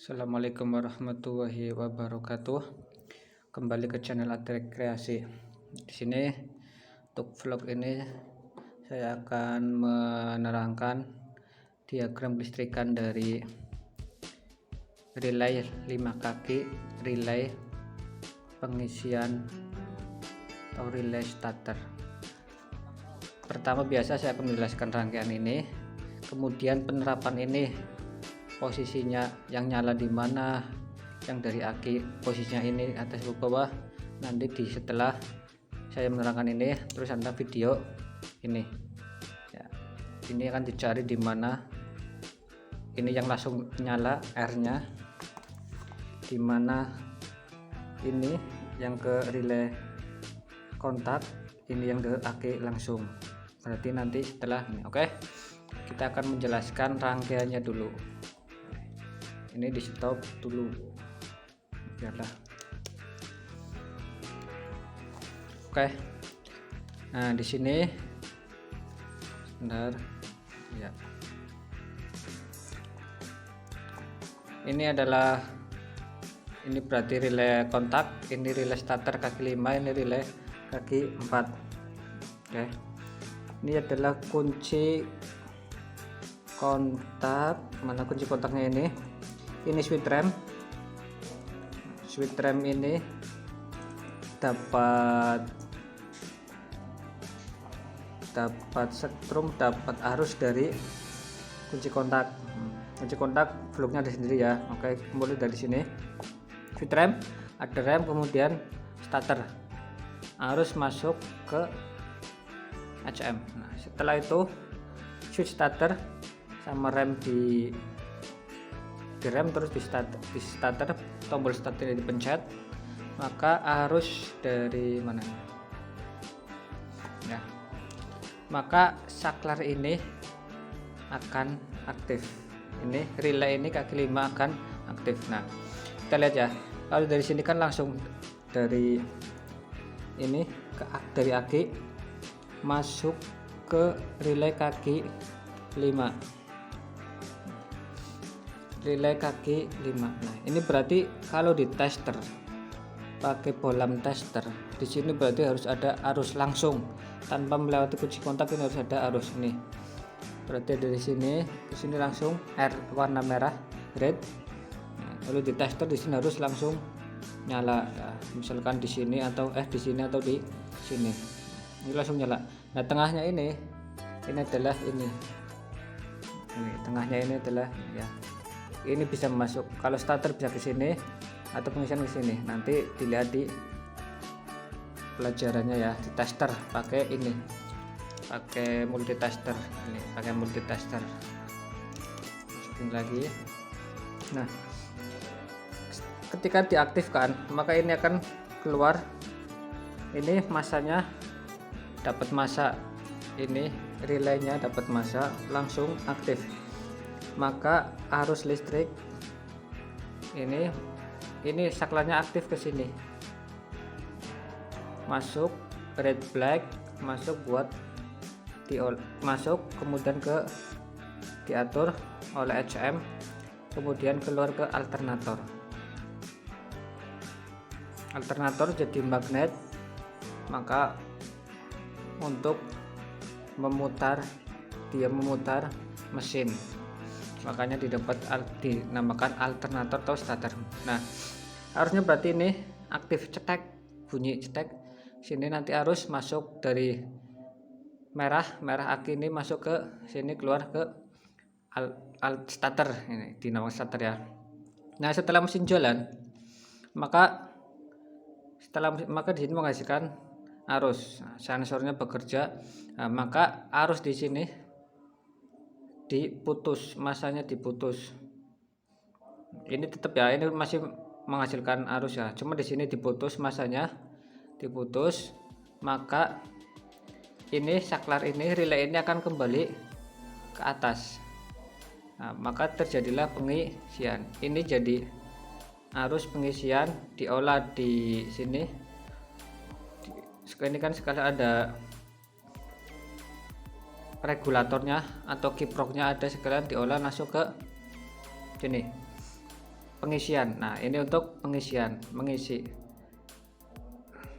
Assalamualaikum warahmatullahi wabarakatuh. Kembali ke channel Atrek Kreasi. Di sini untuk vlog ini saya akan menerangkan diagram listrikan dari relay 5 kaki, relay pengisian atau relay starter. Pertama biasa saya akan menjelaskan rangkaian ini, kemudian penerapan ini, posisinya yang nyala di mana, yang dari aki posisinya ini atas ke bawah. Nanti setelah saya menerangkan ini, terus Anda video ini ya, ini akan dicari di mana ini yang langsung nyala R nya, di mana ini yang ke relay kontak, ini yang ke aki langsung. Berarti nanti setelah ini, oke, kita akan menjelaskan rangkaiannya dulu. Ini di stop dulu biarlah. Oke, nah di sini benar ya, ini adalah, ini berarti relay kontak, ini relay starter kaki 5, ini relay kaki 4. Oke, ini adalah kunci kontak. Mana kunci kontaknya ini switch rem. Switch rem ini dapat setrum, dapat arus dari kunci kontak. Kunci kontak fluknya ada sendiri ya. Oke, mulai dari sini switch rem, ada rem, kemudian starter, arus masuk ke HM. Nah, setelah itu switch starter sama rem di rem, terus di starter, tombol starter dipencet, maka arus dari mana ya, maka saklar ini akan aktif. Ini relay ini kaki 5 akan aktif. Nah, kita lihat ya, kalau dari sini kan langsung dari ini dari aki masuk ke relay kaki 5, relay kaki 5. Nah, ini berarti kalau di tester pakai bohlam tester, di sini berarti harus ada arus langsung tanpa melewati kunci kontak. Ini harus ada arus ini. Berarti dari sini ke sini langsung R warna merah red. Nah, lalu di tester di sini harus langsung nyala. Nah, misalkan di sini atau di sini atau di sini, ini langsung nyala. Nah, tengahnya ini adalah ini tengahnya ini adalah ya, ini bisa masuk, kalau starter bisa ke sini atau pengisian ke sini. Nanti dilihat di pelajarannya ya, di tester pakai ini, pakai multitester. Ini pakai multitester, masukin lagi. Nah, ketika diaktifkan maka ini akan keluar, ini masanya dapat masa, ini relaynya dapat masa, langsung aktif. Maka arus listrik ini saklarnya aktif ke sini, masuk red black, masuk buat masuk, kemudian diatur oleh HM, kemudian keluar ke alternator. Alternator jadi magnet, maka untuk dia memutar mesin, makanya dinamakan alternator atau starter. Nah, arusnya berarti ini aktif, cetek, bunyi cetek. Sini nanti arus masuk dari merah aki ini masuk ke sini, keluar ke starter. Ini dinamakan starter ya. Nah, setelah mesin jalan, maka di sini menghasilkan arus. Nah, sensornya bekerja. Nah, maka arus di sini diputus, masanya diputus. Ini tetap ya, ini masih menghasilkan arus ya, cuma di sini diputus, masanya diputus. Maka ini saklar ini, relay ini akan kembali ke atas. Nah, maka terjadilah pengisian. Ini jadi arus pengisian diolah di sini. Ini kan sekali ada regulatornya atau kiproknya, ada sekalian diolah langsung ke sini. pengisian. Nah, ini untuk pengisian,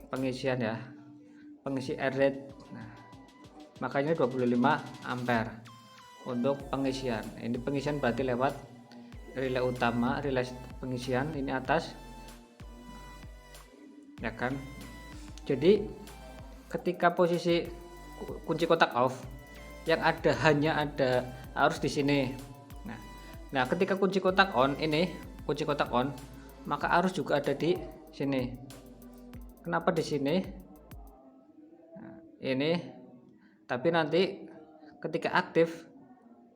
pengisian ya, pengisi air rate. Nah, makanya 25 ampere untuk pengisian. Ini pengisian berarti lewat relay utama, relay pengisian ini atas, ya kan. Jadi ketika posisi kunci kontak off, yang ada hanya ada arus di sini. Nah, ketika kunci kontak on, ini kunci kontak on, maka arus juga ada di sini. Kenapa di sini? Nah, ini. Tapi nanti ketika aktif,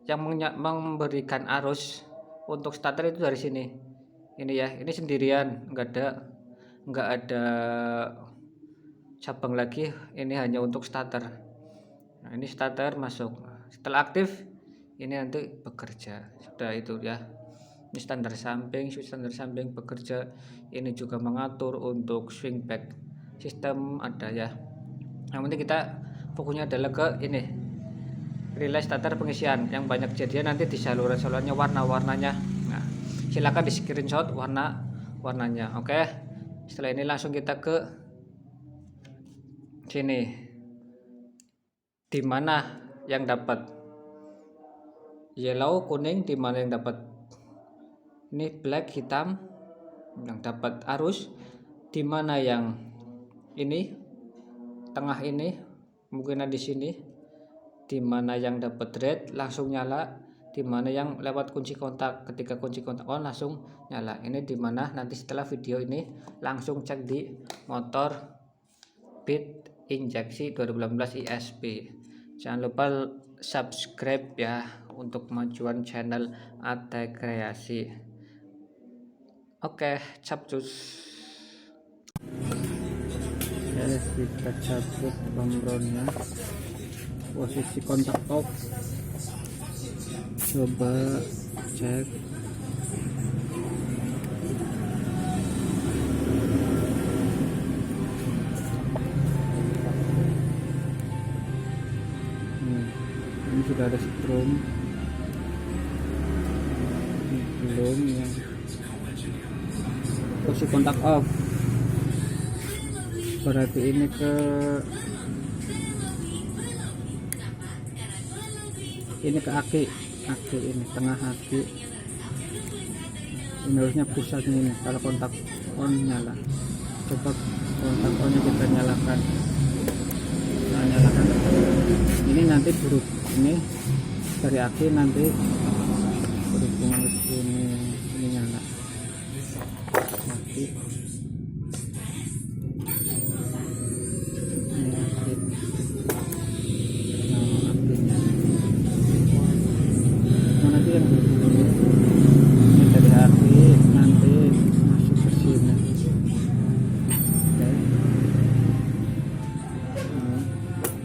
yang memberikan arus untuk starter itu dari sini. Ini ya, ini sendirian, nggak ada cabang lagi. Ini hanya untuk starter. Nah, ini starter masuk. Setelah aktif, ini nanti bekerja. Sudah itu ya. Ini standar samping, switch standar samping bekerja. Ini juga mengatur untuk swing back sistem ada ya. Yang penting kita fokusnya adalah ke ini, relay starter pengisian yang banyak kejadian nanti di saluran-salurannya warna-warnanya. Nah, silakan di screenshot warnanya. Oke. Setelah ini langsung kita ke sini. Di mana yang dapat yellow, kuning, di mana yang dapat ini black, hitam yang dapat arus, di mana yang ini tengah ini mungkin di sini, di mana yang dapat red langsung nyala, di mana yang lewat kunci kontak ketika kunci kontak on langsung nyala. Ini di mana nanti setelah video ini langsung cek di motor Beat injeksi 2018 ISP. Jangan lupa subscribe ya untuk kemajuan channel Ate Kreasi. Oke, capcus. Ya, kita cabut pembronnya. Posisi kontak off. Coba cek. Ini sudah ada strum, belum yang posisi kontak off, berarti ini ke aki ini tengah aki, ini harusnya pusatnya ini. Kalau kontak on nyala, coba kontak onnya kita nyalakan. Nah, nyalakan ini nanti buruk, ini dari aki nanti berhubungan ke sini, ini nyala mati. Ini aktif. Nah, aktifnya nanti yang berhubungan ini dari aki nanti masuk ke sini.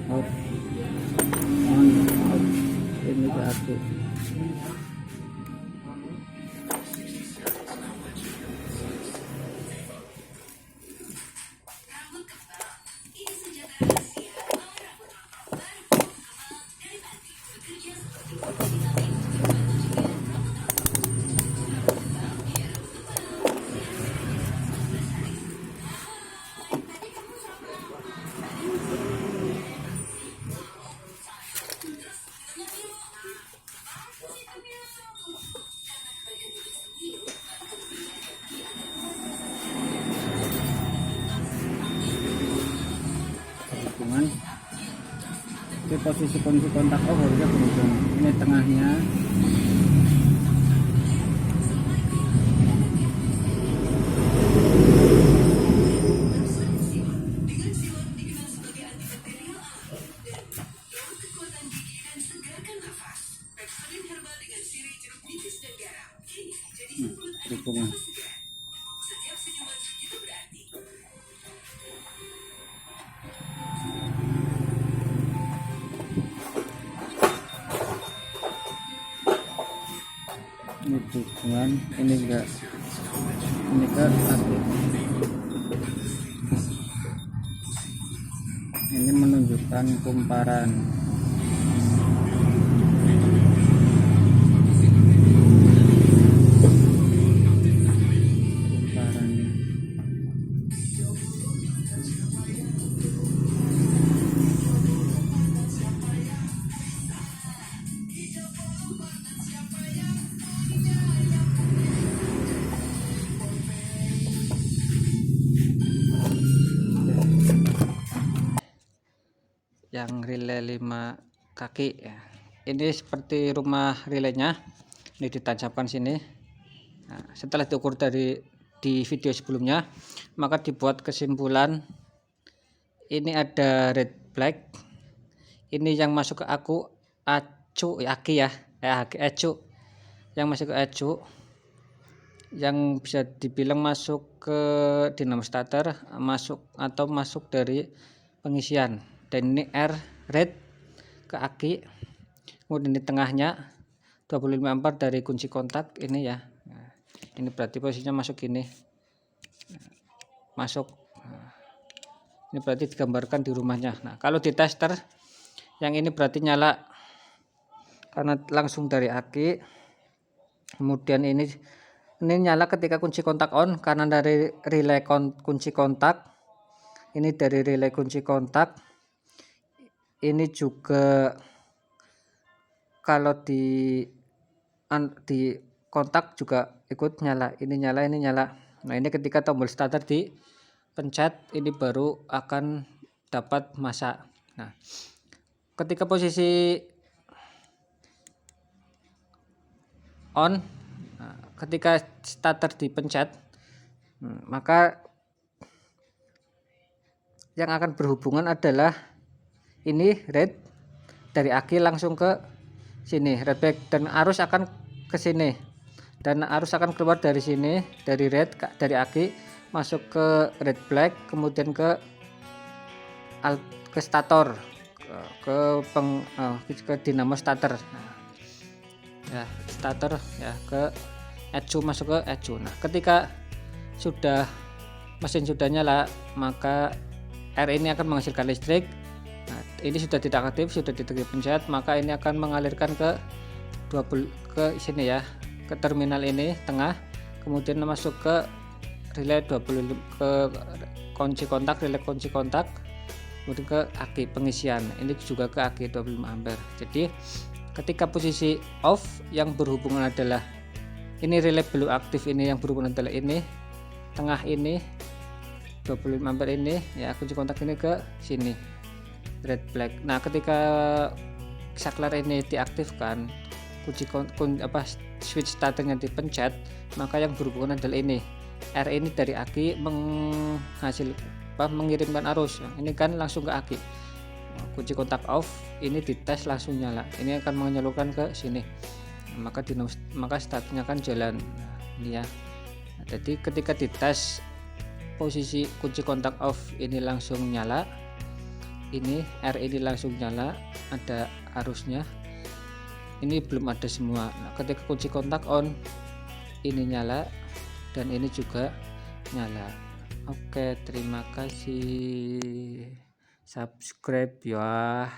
Off, on, off, ini ke aki. Ini posisi kunci kontak off harusnya berhubung. Ini tengahnya. Berhubungan. Ini dukungan, ini enggak, ini ke aktif. Ini menunjukkan kumparan. yang relay 5 kaki ya. Ini seperti rumah relaynya, ini ditancapkan sini. Nah, setelah diukur di video sebelumnya, maka dibuat kesimpulan ini ada red flag. Ini yang masuk ke acu yang masuk ke acu, yang bisa dibilang masuk ke dinamo starter, masuk dari pengisian. Dan ini R red ke aki, kemudian di tengahnya 25 ampere dari kunci kontak ini ya. Nah, ini berarti posisinya masuk ini, masuk. Ini berarti digambarkan di rumahnya. Nah, kalau di tester yang ini berarti nyala karena langsung dari aki. Kemudian ini nyala ketika kunci kontak on karena dari relay kunci kontak. Ini dari relay kunci kontak. Ini juga kalau di kontak juga ikut nyala. Ini nyala. Nah, ini ketika tombol starter dipencet, ini baru akan dapat masa. Nah, ketika posisi on, ketika starter dipencet, maka yang akan berhubungan adalah ini red dari aki langsung ke sini, red flag, dan arus akan ke sini, dan arus akan keluar dari sini, dari red, dari aki masuk ke red flag, kemudian ke stator, ke dinamo starter. Nah, ya starter ya, ke ecu, masuk ke ecu. Nah, ketika mesin sudah nyala, maka R ini akan menghasilkan listrik. Nah, ini sudah tidak aktif, sudah dipencet, maka ini akan mengalirkan ke sini ya, ke terminal ini tengah, kemudian masuk ke relay 25, ke kunci kontak, relay kunci kontak, kemudian ke aki pengisian, ini juga ke aki 25 ampere. Jadi ketika posisi off, yang berhubungan adalah ini relay belum aktif, ini yang berhubungan adalah ini tengah, ini 25 ampere ini ya, kunci kontak ini ke sini, red flag. Nah, ketika saklar ini diaktifkan, switch starternya dipencet, maka yang berhubungan adalah ini R ini dari aki mengirimkan arus. Ini kan langsung ke aki. Kunci kontak off, ini dites langsung nyala, ini akan menyalurkan ke sini. Maka startnya kan jalan. Nah, ini ya. Nah, jadi ketika dites posisi kunci kontak off, ini langsung nyala, ini R ini langsung nyala, ada arusnya. Ini belum ada semua. Nah, ketika kunci kontak on, ini nyala dan ini juga nyala. Oke, terima kasih. Subscribe ya.